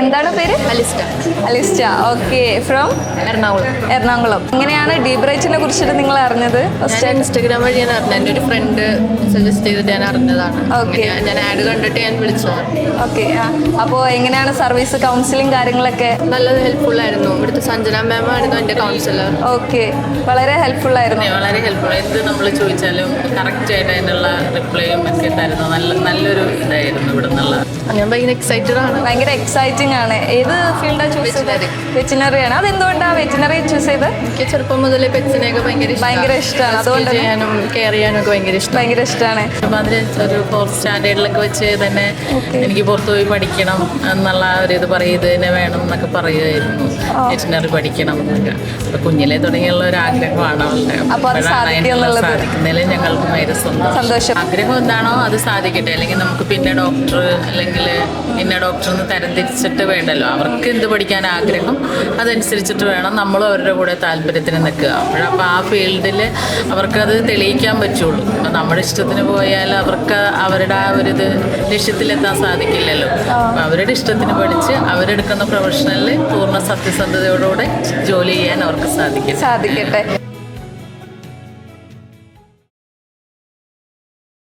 എന്താണ് പേര്? അലിസ്റ്റ. അലിസ്റ്റ. Okay. From Ernakulam. Ernakulam. എങ്ങനെയാണ് ഡീപ് റൈറ്റിനെ കുറിച്ചിട്ട് നിങ്ങൾ അറിഞ്ഞത്? ഞാൻ ഇൻസ്റ്റാഗ്രാം വഴി ഞാൻ അറിഞ്ഞത്. എൻ്റെ ഒരു ഫ്രണ്ട് സജസ്റ്റ് ചെയ്തിട്ട് ഞാൻ അറിഞ്ഞതാണ്. Okay. ഞാൻ ആഡ് കണ്ടിട്ട് ഞാൻ വിളിച്ചതാണ്. ഓക്കെ. അപ്പോൾ എങ്ങനെയാണ് സർവീസ്, കൗൺസിലിംഗ് കാര്യങ്ങളൊക്കെ? നല്ല ഹെൽപ്ഫുൾ ആയിരുന്നു. ഇവിടുത്തെ സഞ്ജന മാം ആയിരുന്നു എൻ്റെ കൗൺസിലർ. ഓക്കെ. വളരെ ഹെൽപ്ഫുൾ ആയിരുന്നു. വളരെ ഹെൽപ്ഫുൾ. എന്ത് നമ്മൾ ചോദിച്ചാലും കറക്റ്റ് ആയിട്ട് അതിനുള്ള റിപ്ലൈയും ഒക്കെ തരുന്നു. നല്ലൊരു ഇതായിരുന്നു ഇവിടെ നിന്നുള്ള. ഞാൻ ഭയങ്കര എക്സൈറ്റഡ് ആണ്. ഭയങ്കര എക്സൈറ്റിംഗ് ആണ്. ഏത് ഫീൽഡാണ് ചൂസ് ചെയ്തത്? വെറ്റിനറി ആണ്. അതെന്തുകൊണ്ടാണ് വെറ്റിനറി ചൂസ് ചെയ്തത്? എനിക്ക് ചെറുപ്പം മുതലേ പെറ്റ്സിനെയൊക്കെ ഭയങ്കര ഇഷ്ടമാണ്. അതുകൊണ്ട് ചെയ്യാനും കെയർ ചെയ്യാനും ഒക്കെ ഭയങ്കര ഇഷ്ടമാണ്. അപ്പം അതിൽ ഒരു 4th സ്റ്റാൻഡേർഡിലൊക്കെ വെച്ച് തന്നെ എനിക്ക് പുറത്തു പോയി പഠിക്കണം എന്നുള്ള ഒരു ഇത് പറയും, ഇത് തന്നെ വേണം എന്നൊക്കെ പറയുമായിരുന്നു. വെറ്റിനറി പഠിക്കണം എന്നൊക്കെ. അപ്പം കുഞ്ഞിലെ തുടങ്ങിയുള്ള ഒരു ആഗ്രഹമാണ് അവളുടെ. അപ്പോൾ അത് സാധിക്കുന്നതിൽ ഞങ്ങൾക്ക് ഭയങ്കര സന്തോഷം. ആഗ്രഹം എന്താണോ അത് സാധിക്കട്ടെ. അല്ലെങ്കിൽ നമുക്ക് പിന്നെ ഡോക്ടർ അല്ലെങ്കിൽ ഇന്ന ഡോക്ടർ എന്ന് തരംതിരിച്ചിട്ട് വേണ്ടല്ലോ. അവർക്ക് എന്ത് പഠിക്കാൻ ആഗ്രഹം അതനുസരിച്ചിട്ട് വേണം നമ്മളും അവരുടെ കൂടെ താല്പര്യത്തിന് നിൽക്കുക. അപ്പോൾ ആ ഫീൽഡിൽ അവർക്കത് തെളിയിക്കാൻ പറ്റുള്ളൂ. അപ്പം നമ്മുടെ ഇഷ്ടത്തിന് പോയാൽ അവർക്ക് അവരുടെ ആ ഒരു ഇത് ലക്ഷ്യത്തിലെത്താൻ സാധിക്കില്ലല്ലോ. അപ്പം അവരുടെ ഇഷ്ടത്തിന് പഠിച്ച് അവരെടുക്കുന്ന പ്രൊഫഷണലിൽ പൂർണ്ണ സത്യസന്ധതയോടുകൂടെ ജോലി ചെയ്യാൻ അവർക്ക് സാധിക്കട്ടെ.